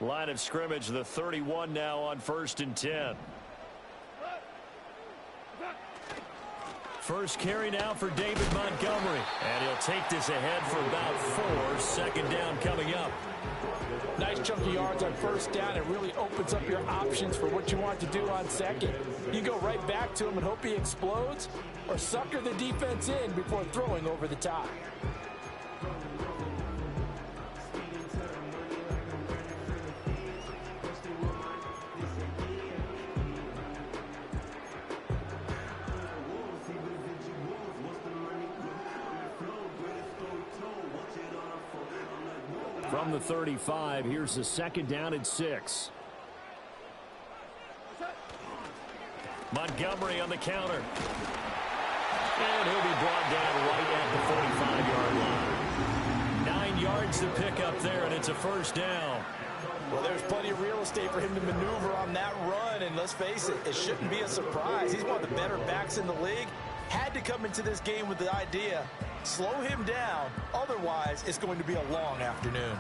Line of scrimmage, the 31 now on 1st and 10. First carry now for David Montgomery. And he'll take this ahead for about 4. Second down coming up. Nice chunk of yards on first down. It really opens up your options for what you want to do on second. You go right back to him and hope he explodes, or sucker the defense in before throwing over the top. From the 35, here's the second down and 6. Montgomery on the counter. And he'll be brought down right at the 45-yard line. 9 yards to pick up there, and it's a first down. Well, there's plenty of real estate for him to maneuver on that run, and let's face it, it shouldn't be a surprise. He's one of the better backs in the league. Had to come into this game with the idea, slow him down, otherwise it's going to be a long afternoon.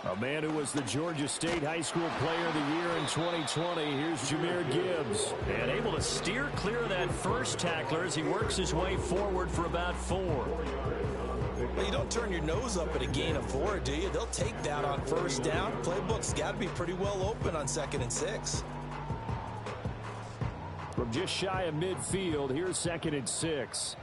A man who was the Georgia State High School Player of the Year in 2020. Here's Jahmyr Gibbs. And able to steer clear of that first tackler as he works his way forward for about 4. Well, you don't turn your nose up at a gain of 4, do you? They'll take that on first down. Playbook's got to be pretty well open on 2nd and 6. From just shy of midfield, here's 2nd and 6.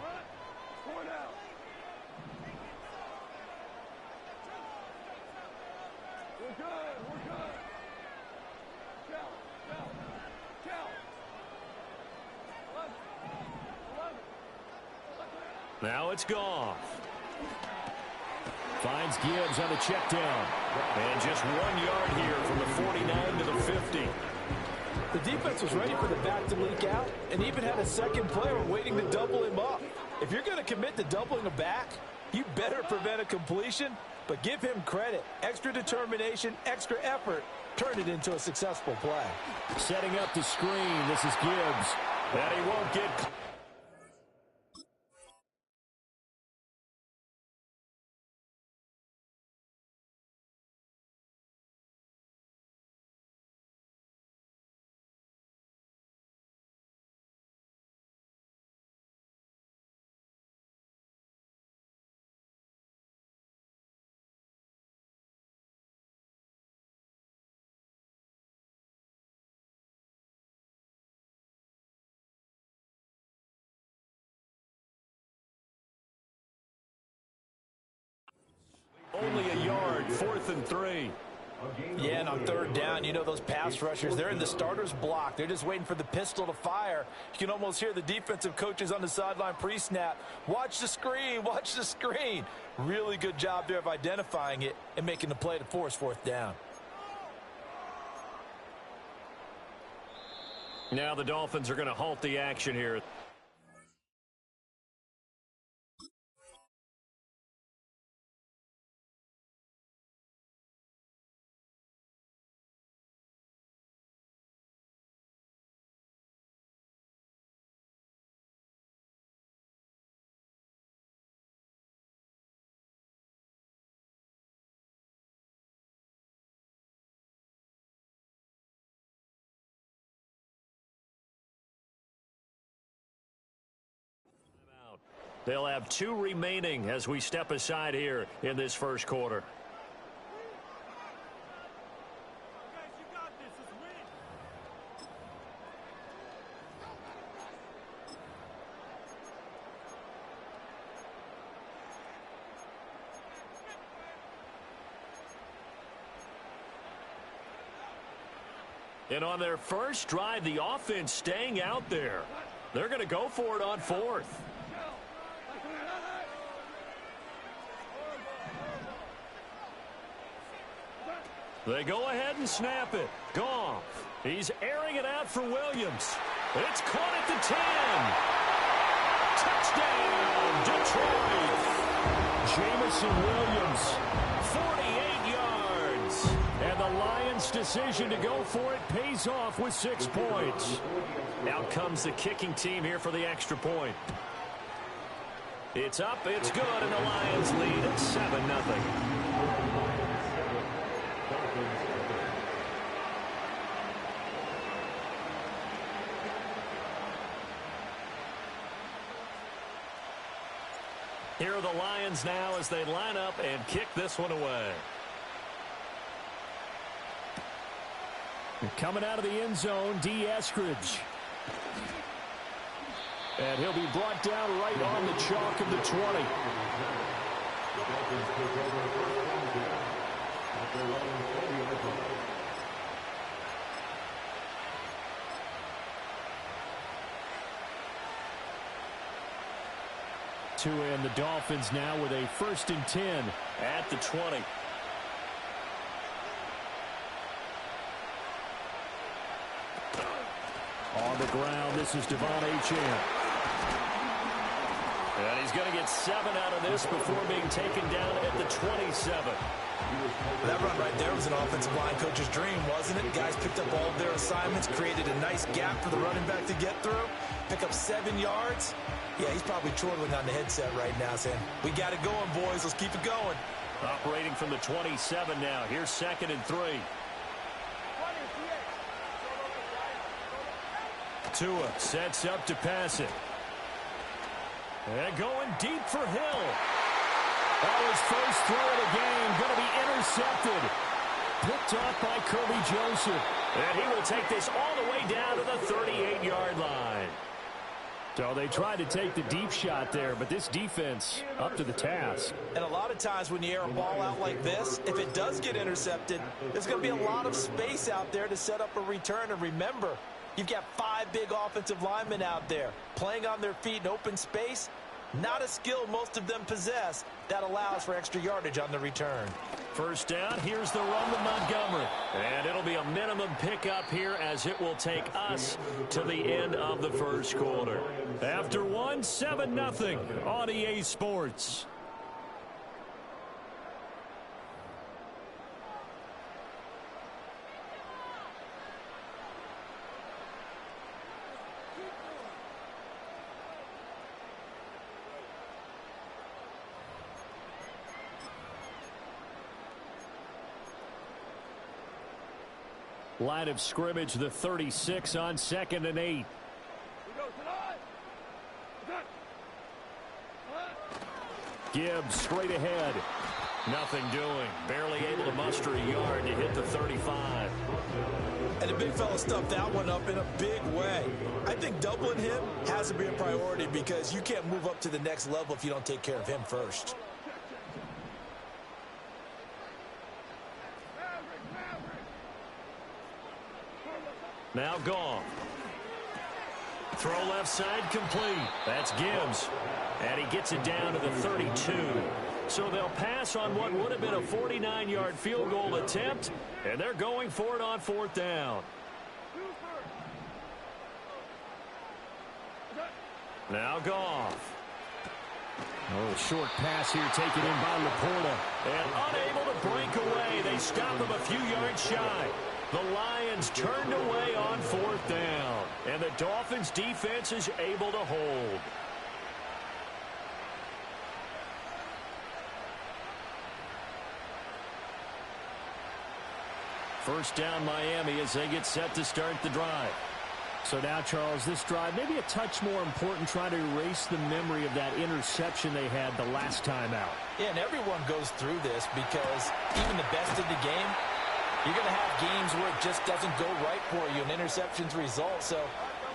Now it's Goff. Finds Gibbs on the check down. And just 1 yard here from the 49 to the 50. The defense was ready for the back to leak out and even had a second player waiting to double him up. If you're going to commit to doubling a back, you better prevent a completion, but give him credit. Extra determination, extra effort, turned it into a successful play. Setting up the screen. This is Gibbs. And he won't get... Only a yard, 4th and 3. Yeah, and on 3rd down, you know those pass rushers, they're in the starter's block. They're just waiting for the pistol to fire. You can almost hear the defensive coaches on the sideline pre-snap. Watch the screen, watch the screen. Really good job there of identifying it and making the play to force 4th down. Now the Dolphins are going to halt the action here. They'll have 2 remaining as we step aside here in this first quarter. And on their first drive, the offense staying out there. They're going to go for it on 4th. They go ahead and snap it. Goff. He's airing it out for Williams. It's caught at the 10. Touchdown, Detroit. Jamison Williams, 48 yards. And the Lions defense decision to go for it pays off with 6 points. Out comes the kicking team here for the extra point. It's up, it's good, and the Lions lead at 7-0. Here are the Lions now as they line up and kick this one away. Coming out of the end zone, D. Eskridge. And he'll be brought down right on the chalk of the 20. And the Dolphins now with a 1st and 10 at the 20. On the ground, this is Devon Achane. And he's going to get 7 out of this before being taken down at the 27. That run right there was an offensive line coach's dream, wasn't it? Guys picked up all of their assignments, created a nice gap for the running back to get through, pick up 7 yards. Yeah, he's probably chortling on the headset right now saying, we got it going, boys. Let's keep it going. Operating from the 27 now. Here's 2nd and 3. Tua sets up to pass it. And going deep for Hill. Oh, his first throw of the game going to be intercepted. Picked off by Kirby Joseph. And he will take this all the way down to the 38-yard line. So they tried to take the deep shot there, but this defense up to the task. And a lot of times when you air a ball out like this, if it does get intercepted, there's going to be a lot of space out there to set up a return. And remember, you've got 5 big offensive linemen out there playing on their feet in open space. Not a skill most of them possess that allows for extra yardage on the return. First down, here's the run to Montgomery. And it'll be a minimum pickup here as it will take us to the end of the first quarter. After 7-0 on EA Sports. Line of scrimmage, the 36 on 2nd and 8. Gibbs straight ahead. Nothing doing. Barely able to muster a yard to hit the 35. And the big fella stuffed that one up in a big way. I think doubling him has to be a priority because you can't move up to the next level if you don't take care of him first. Now gone. Throw left side complete. That's Gibbs. And he gets it down to the 32. So they'll pass on what would have been a 49-yard field goal attempt. And they're going for it on 4th down. Now Goff. Oh, short pass here taken in by Laporta. And unable to break away. They stop him a few yards shy. The Lions turned away on 4th down. And the Dolphins defense is able to hold. First down Miami as they get set to start the drive. So now, Charles, this drive maybe a touch more important, trying to erase the memory of that interception they had the last time out. Yeah, and everyone goes through this because even the best in the game, you're going to have games where it just doesn't go right for you, and interceptions result. So,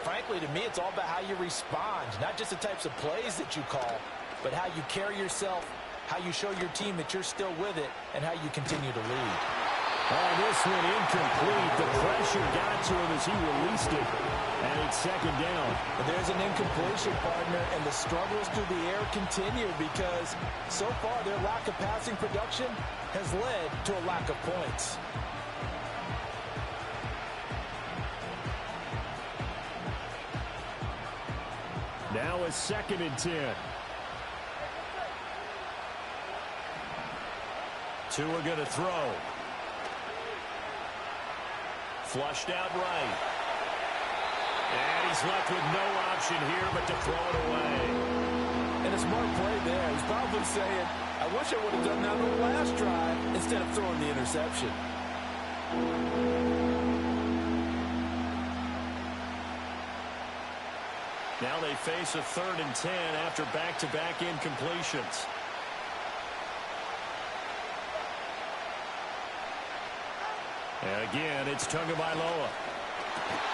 frankly, to me, it's all about how you respond, not just the types of plays that you call, but how you carry yourself, how you show your team that you're still with it, and how you continue to lead. Oh, this one incomplete. The pressure got to him as he released it. And it's 2nd down. But there's an incompletion, partner, and the struggles through the air continue because so far their lack of passing production has led to a lack of points. Now it's 2nd and 10. Tua going to throw. Flushed out right. And he's left with no option here but to throw it away. And a smart play there. He's probably saying, I wish I would have done that on the last drive instead of throwing the interception. Now they face a 3rd and 10 after back-to-back incompletions. And again, it's Tagovailoa.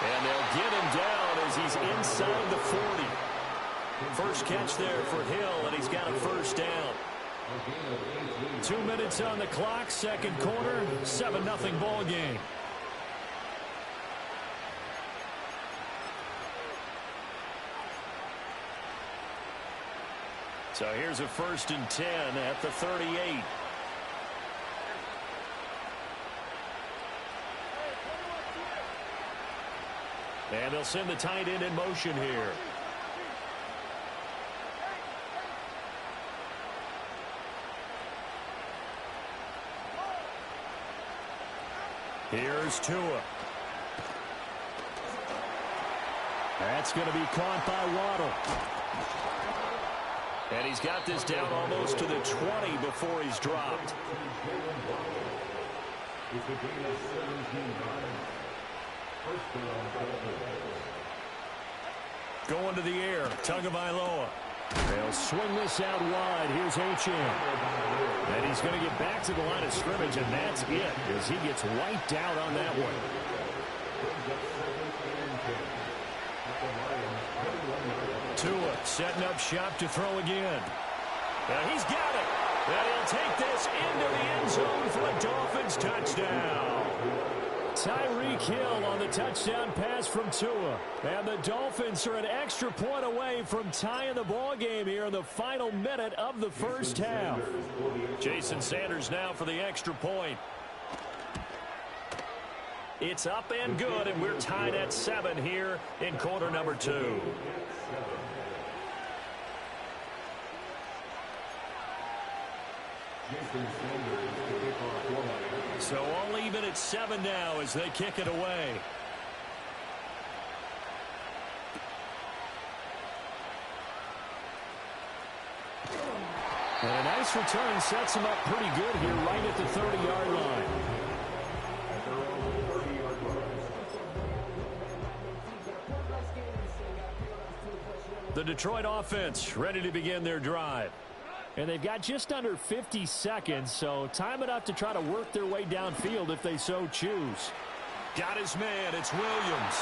And they'll get him down as he's inside the 40. First catch there for Hill, and he's got a first down. 2 minutes on the clock, second quarter, 7-0 ball game. So here's a 1st and 10 at the 38. And they'll send the tight end in motion here. Here's Tua. That's going to be caught by Waddle. And he's got this down almost to the 20 before he's dropped. Going to the air, Tagovailoa. They'll swing this out wide. Here's H.M. And he's going to get back to the line of scrimmage, and that's it as he gets wiped out on that one. Tua setting up shop to throw again. Now he's got it. And he'll take this into the end zone for a Dolphins touchdown. Tyreek Hill on the touchdown pass from Tua. And the Dolphins are an extra point away from tying the ball game here in the final minute of the first half. Jason Sanders now for the extra point. It's up and good, and we're tied at 7 here in quarter number 2. So all even at 7 now as they kick it away. And a nice return sets him up pretty good here right at the 30-yard line. The Detroit offense ready to begin their drive. And they've got just under 50 seconds, so time enough to try to work their way downfield if they so choose. Got his man, it's Williams.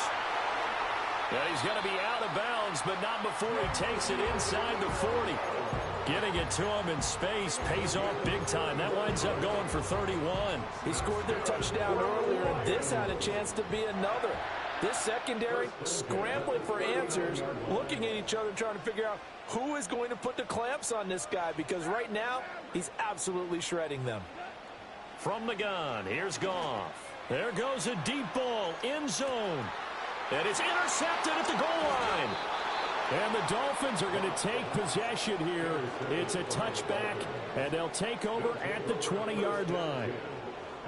Yeah, he's going to be out of bounds, but not before he takes it inside the 40. Getting it to him in space pays off big time. That winds up going for 31. He scored their touchdown earlier, and this had a chance to be another. This secondary scrambling for answers, looking at each other, trying to figure out who is going to put the clamps on this guy, because right now he's absolutely shredding them. From the gun, here's Goff. There goes a deep ball, end zone. And it's intercepted at the goal line. And the Dolphins are going to take possession here. It's a touchback, and they'll take over at the 20-yard line.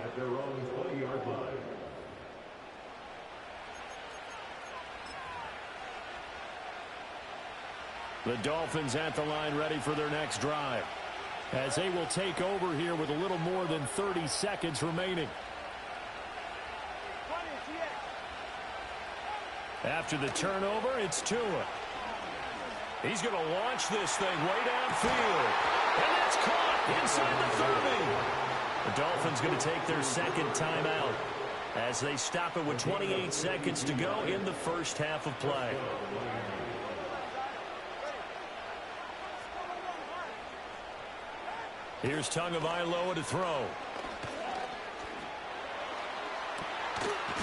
At their own 20-yard line. The Dolphins at the line ready for their next drive, as they will take over here with a little more than 30 seconds remaining. After the turnover, it's Tua. He's going to launch this thing way downfield. And that's caught inside the 30. The Dolphins going to take their second timeout as they stop it with 28 seconds to go in the first half of play. Here's Tagovailoa to throw.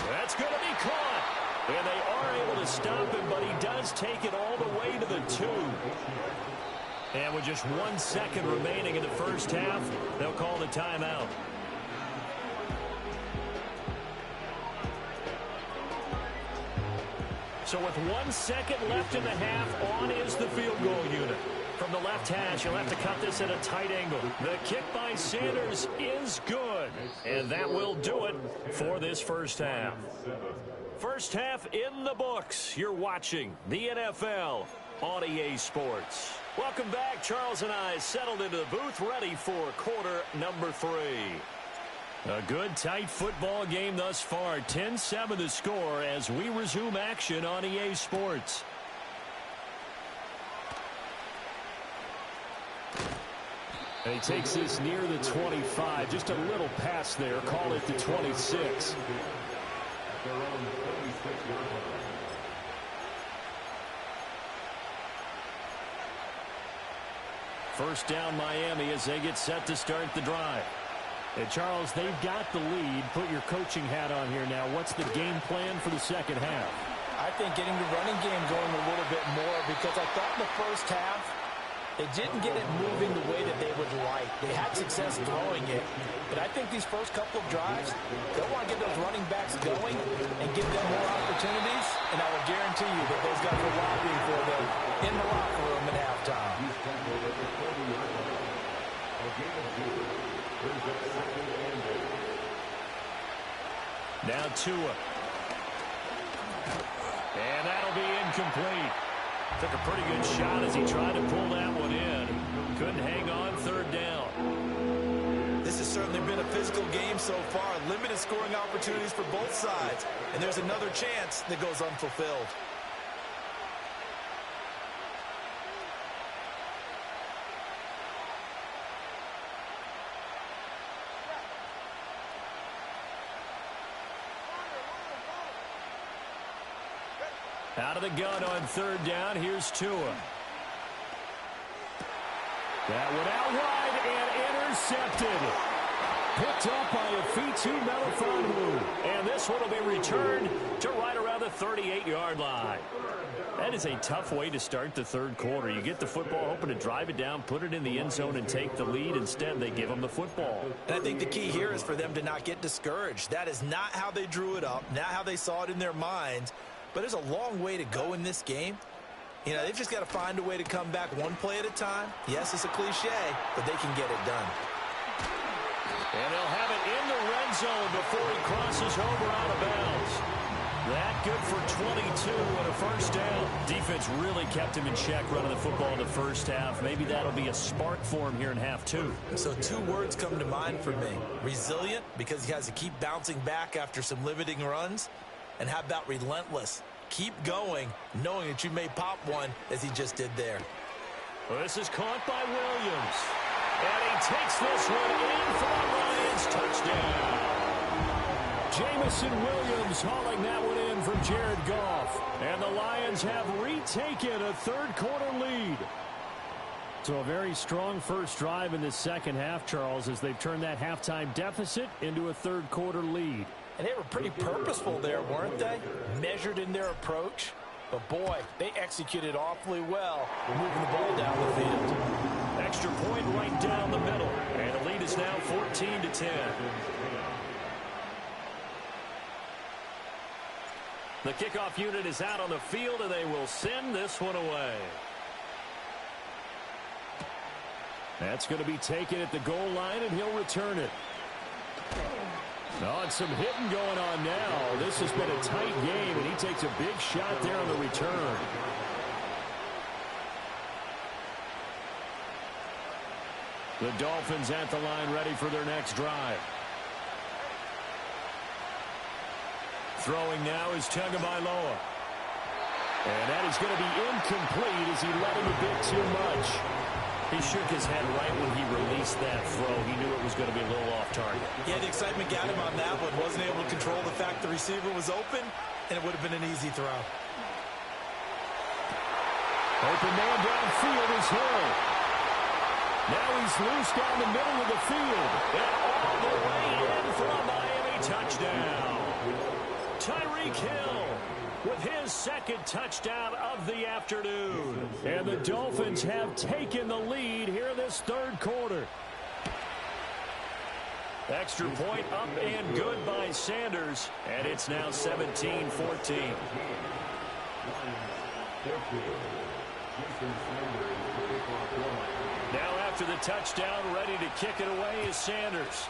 That's going to be caught. And they are able to stop him, but he does take it all the way to the 2. And with just 1 second remaining in the first half, they'll call the timeout. So with 1 second left in the half, on is the field goal unit. from the left hash. He'll have to cut this at a tight angle. The kick by Sanders is good. And that will do it for this first half. First half in the books. You're watching the NFL on EA Sports. Welcome back. Charles and I settled into the booth, ready for quarter number 3. A good, tight football game thus far. 10-7 the score as we resume action on EA Sports. And he takes this near the 25. Just a little pass there. Call it the 26. First down Miami as they get set to start the drive. And Charles, they've got the lead. Put your coaching hat on here now. What's the game plan for the second half? I think getting the running game going a little bit more, because I thought in the first half they didn't get it moving the way that they would like. They had success throwing it, but I think these first couple of drives, they'll want to get those running backs going and give them more opportunities, and I will guarantee you that those guys are lobbying for them in the locker room at halftime. Now Tua. And that'll be incomplete. Took a pretty good shot as he tried to pull that one in. Couldn't hang on third down. This has certainly been a physical game so far. Limited scoring opportunities for both sides. And there's another chance that goes unfulfilled. Out of the gun on third down. Here's Tua. That one out wide and intercepted. Picked up by Afitu Melifonwu. And this one will be returned to right around the 38-yard line. That is a tough way to start the third quarter. You get the football, hoping to drive it down, put it in the end zone, and take the lead. Instead, they give them the football. And I think the key here is for them to not get discouraged. That is not how they drew it up, not how they saw it in their minds. But there's a long way to go in this game. You know, they've just got to find a way to come back one play at a time. Yes, it's a cliche, but they can get it done. And they'll have it in the red zone before he crosses over out of bounds. That good for 22 and a first down. Defense really kept him in check running the football in the first half. Maybe that'll be a spark for him here in half 2. So 2 words come to mind for me. Resilient, because he has to keep bouncing back after some limiting runs. And how about relentless? Keep going, knowing that you may pop one, as he just did there. Well, this is caught by Williams. And he takes this one in for the Lions touchdown. Jamison Williams hauling that one in from Jared Goff. And the Lions have retaken a third quarter lead. So a very strong first drive in the second half, Charles, as they've turned that halftime deficit into a third quarter lead. And they were pretty purposeful there, weren't they? Measured in their approach. But, boy, they executed awfully well, moving the ball down the field. Extra point right down the middle. And the lead is now 14-10. The kickoff unit is out on the field, and they will send this one away. That's going to be taken at the goal line, and he'll return it. Oh, and some hitting going on now. This has been a tight game, and he takes a big shot there on the return. The Dolphins at the line ready for their next drive. Throwing now is Tagovailoa. And that is going to be incomplete as he let him a bit too much. He shook his head right when he released that throw. He knew it was going to be a little off target. Yeah, the excitement got him on that one. Wasn't able to control the fact the receiver was open, and it would have been an easy throw. Open man downfield is Hill. Now he's loose down the middle of the field. And all the way in for a Miami touchdown. Tyreek Hill with his second touchdown of the afternoon. And the Dolphins have taken the lead here in this third quarter. Extra point up and good by Sanders. And it's now 17-14. Now after the touchdown, ready to kick it away is Sanders.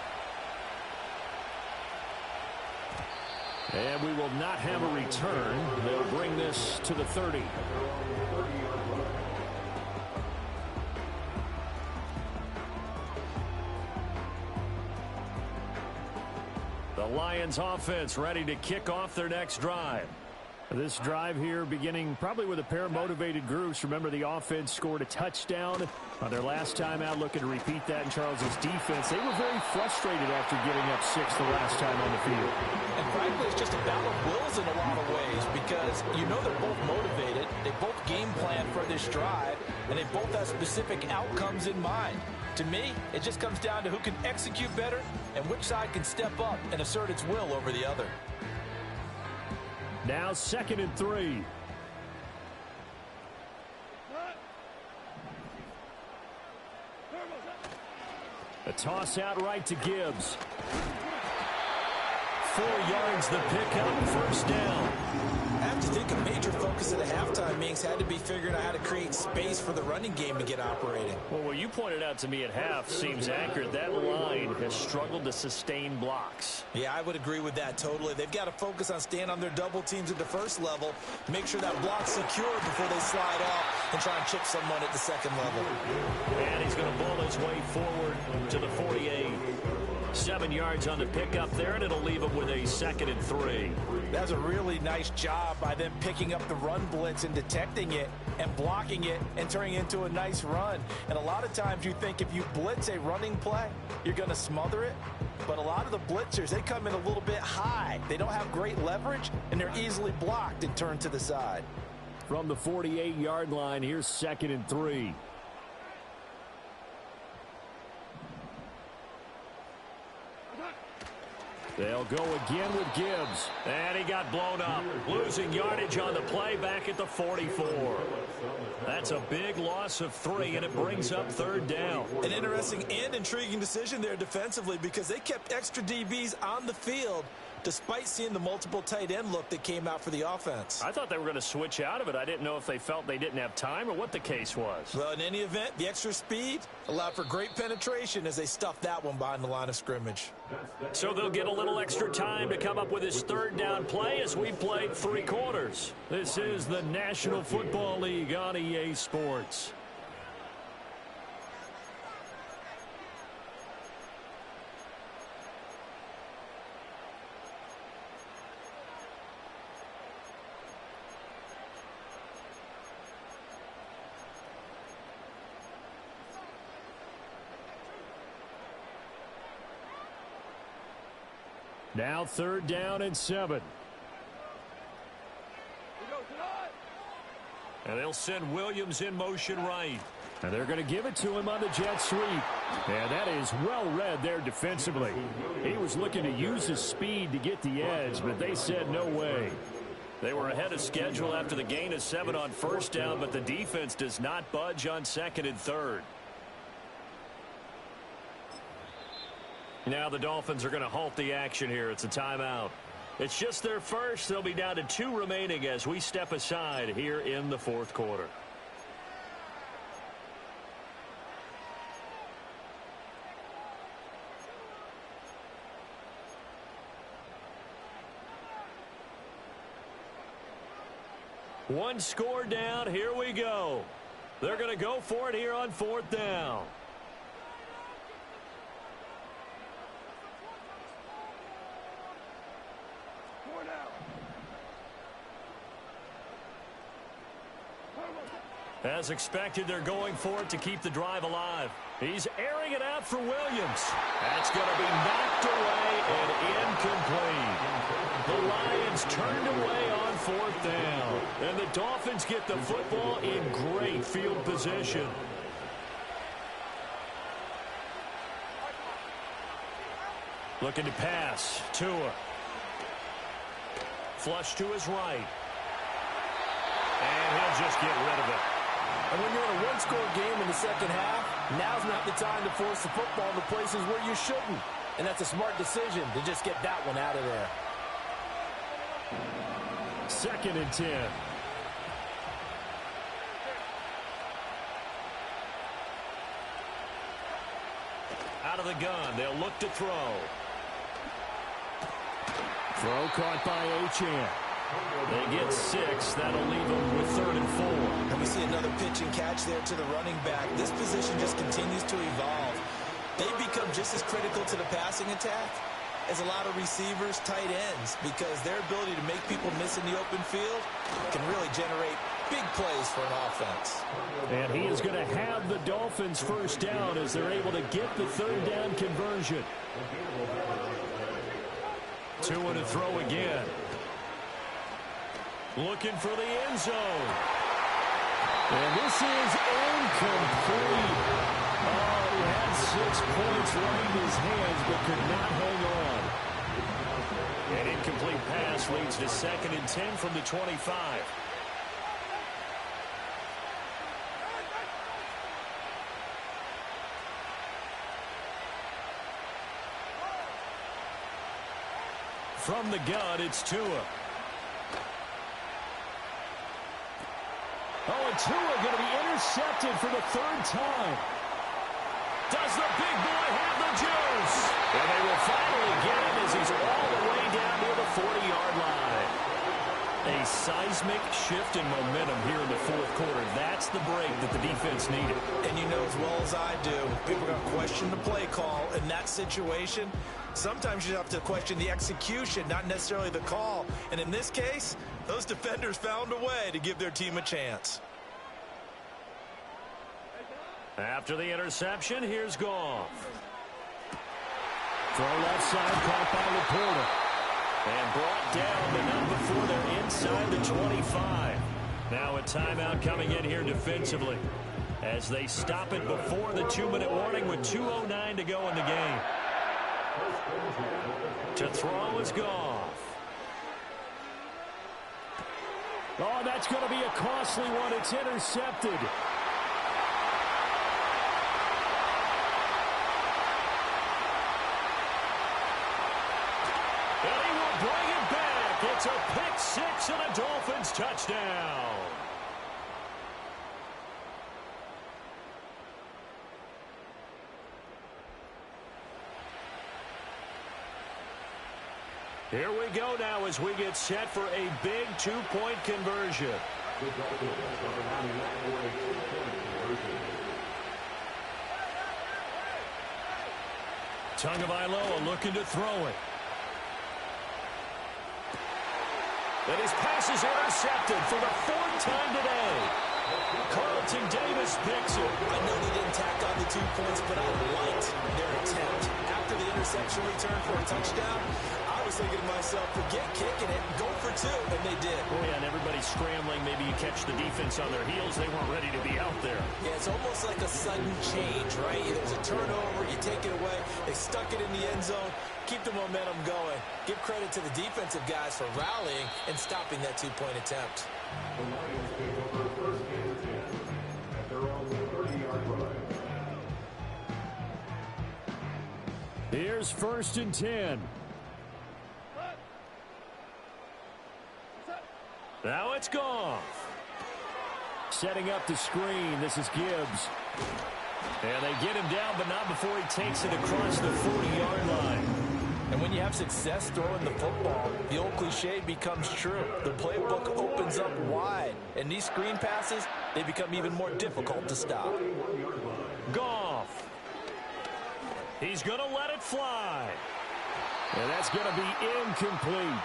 And we will not have a return. They'll bring this to the 30. The Lions offense ready to kick off their next drive. This drive here beginning probably with a pair of motivated groups. Remember, the offense scored a touchdown on their last time out, looking to repeat that in Charles's defense. They were very frustrated after giving up 6 the last time on the field. And frankly, it's just a battle of wills in a lot of ways because you know they're both motivated. They both game plan for this drive, and they both have specific outcomes in mind. To me, it just comes down to who can execute better and which side can step up and assert its will over the other. Now 2nd and 3. A toss out right to Gibbs. 4 yards the pickup, first down. I have to think a major focus of the halftime meetings had to be figuring out how to create space for the running game to get operating. Well, what you pointed out to me at half seems accurate. That line has struggled to sustain blocks. Yeah, I would agree with that totally. They've got to focus on staying on their double teams at the first level, make sure that block's secure before they slide off and try and chip someone at the second level. And he's going to ball his way forward to the 48. 7 yards on the pickup there, and it'll leave him with a 2nd and 3. That's a really nice job by them picking up the run blitz and detecting it and blocking it and turning it into a nice run. And a lot of times you think if you blitz a running play, you're going to smother it. But a lot of the blitzers, they come in a little bit high. They don't have great leverage, and they're easily blocked and turned to the side. From the 48-yard line, here's 2nd and 3. They'll go again with Gibbs. And he got blown up. Losing yardage on the play back at the 44. That's a big loss of 3, and it brings up 3rd down. An interesting and intriguing decision there defensively because they kept extra DBs on the field despite seeing the multiple tight end look that came out for the offense. I thought they were going to switch out of it. I didn't know if they felt they didn't have time or what the case was. Well, in any event, the extra speed allowed for great penetration as they stuffed that one behind the line of scrimmage. So they'll get a little extra time to come up with his 3rd down play as we played 3 quarters. This is the National Football League on EA Sports. Now 3rd down and 7. And they'll send Williams in motion right. And they're going to give it to him on the jet sweep. And that is well read there defensively. He was looking to use his speed to get the edge, but they said no way. They were ahead of schedule after the gain of 7 on 1st down, but the defense does not budge on 2nd and 3rd. Now the Dolphins are going to halt the action here. It's a timeout. It's just their first. They'll be down to 2 remaining as we step aside here in the 4th quarter. One score down. Here we go. They're going to go for it here on 4th down. As expected, they're going for it to keep the drive alive. He's airing it out for Williams. That's going to be knocked away and incomplete. The Lions turned away on 4th down. And the Dolphins get the football in great field position. Looking to pass. Tua. Flush to his right. And he'll just get rid of it. And when you're in a one-score game in the second half, now's not the time to force the football into places where you shouldn't. And that's a smart decision to just get that one out of there. 2nd and 10. of the gun. They'll look to throw. Throw caught by Achane. They get 6. That'll leave them with 3rd and 4. And we see another pitch and catch there to the running back. This position just continues to evolve. They become just as critical to the passing attack as a lot of receivers, tight ends, because their ability to make people miss in the open field can really generate big plays for an offense. And he is going to have the Dolphins first down as they're able to get the 3rd down conversion. 2 and a throw again. Looking for the end zone. And this is incomplete. Oh, he had 6 points right in his hands, but could not hang on. An incomplete pass leads to 2nd and 10 from the 25. From the gun, it's Tua. Oh, and Tua going to be intercepted for the 3rd time. Does the big boy have the juice? And they will finally get him as he's all the way down near the 40-yard line. A seismic shift in momentum here in the 4th quarter. That's the break that the defense needed. And you know as well as I do, people are going to question the play call in that situation. Sometimes you have to question the execution, not necessarily the call. And in this case, those defenders found a way to give their team a chance. After the interception, here's Goff. Throw left side, caught by Laporta. And brought down, but not before they're inside the 25. Now a timeout coming in here defensively as they stop it before the 2-minute warning with 2:09 to go in the game. To throw is Goff. Oh, that's going to be a costly one. It's intercepted. And he will bring it back. It's a pick 6 and a Dolphins touchdown. Here we go now as we get set for a big 2-point conversion. Tagovailoa looking to throw it. And his pass is intercepted for the 4th time today. Carlton Davis picks it. I know they didn't tack on the 2 points, but I liked their attempt. After the interception return for a touchdown, I was thinking to myself, forget kicking it, go for 2, and they did. Oh, yeah, and everybody's scrambling. Maybe you catch the defense on their heels. They weren't ready to be out there. Yeah, it's almost like a sudden change, right? There's a turnover, you take it away. They stuck it in the end zone. Keep the momentum going. Give credit to the defensive guys for rallying and stopping that 2-point attempt. The Lions take over 1st and 10 at their own 30-yard line. Here's 1st and 10. Now it's Goff. Setting up the screen. This is Gibbs. And they get him down, but not before he takes it across the 40-yard line. And when you have success throwing the football, the old cliche becomes true. The playbook opens up wide. And these screen passes, they become even more difficult to stop. Goff. He's going to let it fly. And that's going to be incomplete.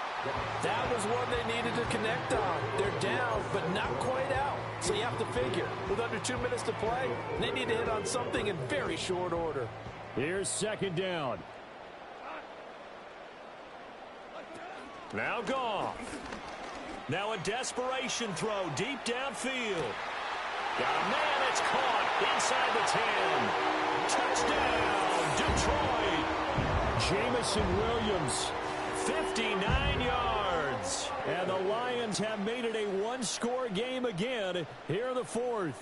That was one they needed to connect on. They're down, but not quite out. So you have to figure, with under 2 minutes to play, they need to hit on something in very short order. Here's 2nd down. Now Goff. Now a desperation throw deep downfield. Got a man, it's caught inside the 10. Touchdown, Detroit. Jamison Williams, 59 yards. And the Lions have made it a one-score game again here in the 4th.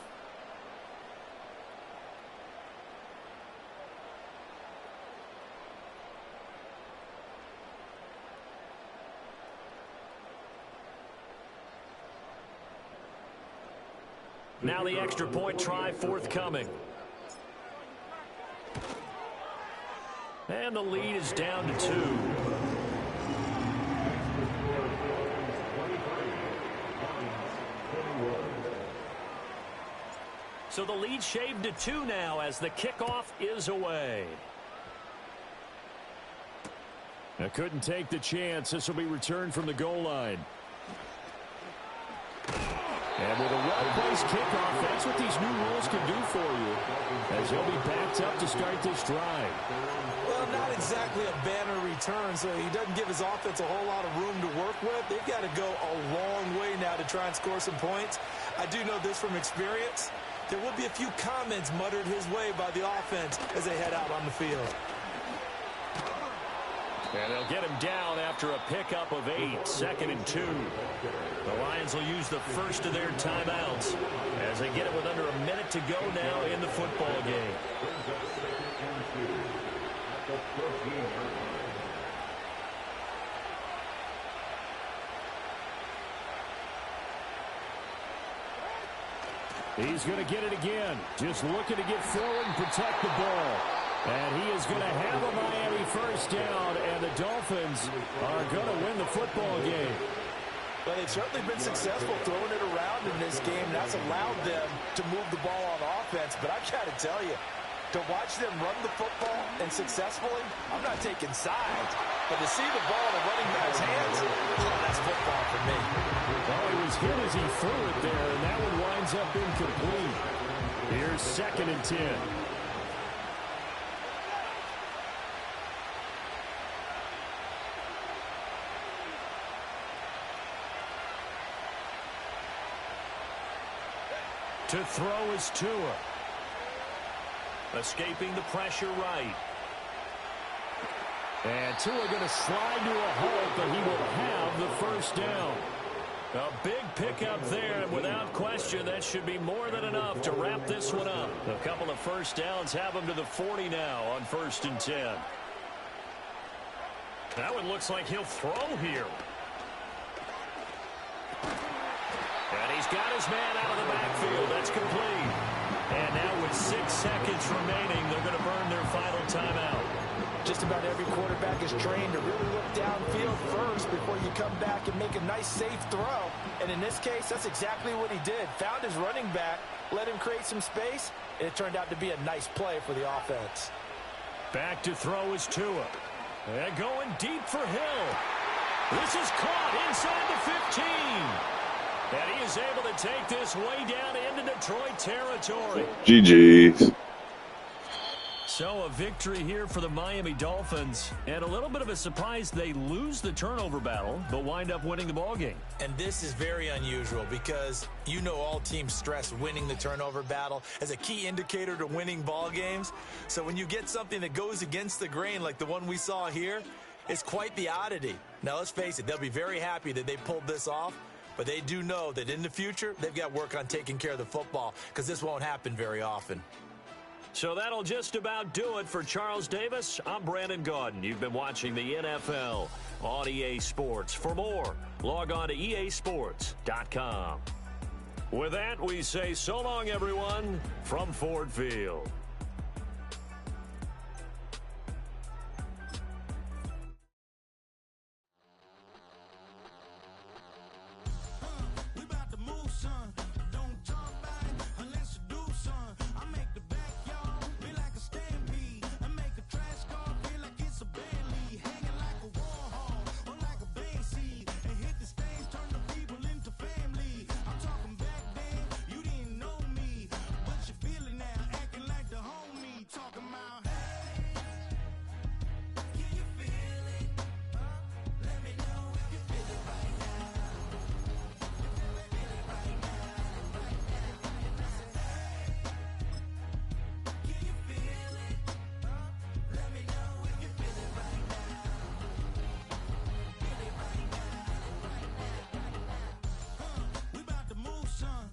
Now the extra point try forthcoming. And the lead is down to 2. So the lead shaved to 2 now as the kickoff is away. I couldn't take the chance. This will be returned from the goal line. And with a well-placed kickoff, that's what these new rules can do for you, as he'll be backed up to start this drive. Well, not exactly a banner return, so he doesn't give his offense a whole lot of room to work with. They've got to go a long way now to try and score some points. I do know this from experience. There will be a few comments muttered his way by the offense as they head out on the field. And they'll get him down after a pickup of 8, 2nd and 2. The Lions will use the first of their timeouts as they get it with under a minute to go now in the football game. He's going to get it again. Just looking to get forward and protect the ball. And he is going to have a Miami first down, and the Dolphins are going to win the football game. Well, they've certainly been successful throwing it around in this game. That's allowed them to move the ball on offense. But I've got to tell you, to watch them run the football and successfully, I'm not taking sides. But to see the ball in a running back's hands, that's football for me. Well, he was hit as he threw it there, and that one winds up incomplete. Here's 2nd and 10. To throw is Tua. Escaping the pressure right. And Tua going to slide to a halt, but he will have the first down. A big pickup there, and without question, that should be more than enough to wrap this one up. A couple of first downs have him to the 40 now on 1st and 10. That one looks like he'll throw here. And he's got his man out of the backfield. That's complete. And now with 6 seconds remaining, they're going to burn their final timeout. Just about every quarterback is trained to really look downfield first before you come back and make a nice, safe throw. And in this case, that's exactly what he did. Found his running back, let him create some space, and it turned out to be a nice play for the offense. Back to throw is Tua. And going deep for Hill. This is caught inside the 15. And he is able to take this way down into Detroit territory. GG's. So a victory here for the Miami Dolphins. And a little bit of a surprise, they lose the turnover battle, but wind up winning the ballgame. And this is very unusual because you know all teams stress winning the turnover battle as a key indicator to winning ball games. So when you get something that goes against the grain like the one we saw here, it's quite the oddity. Now let's face it, they'll be very happy that they pulled this off. But they do know that in the future, they've got work on taking care of the football because this won't happen very often. So that'll just about do it for Charles Davis. I'm Brandon Gaudin. You've been watching the NFL on EA Sports. For more, log on to easports.com. With that, we say so long, everyone, from Ford Field.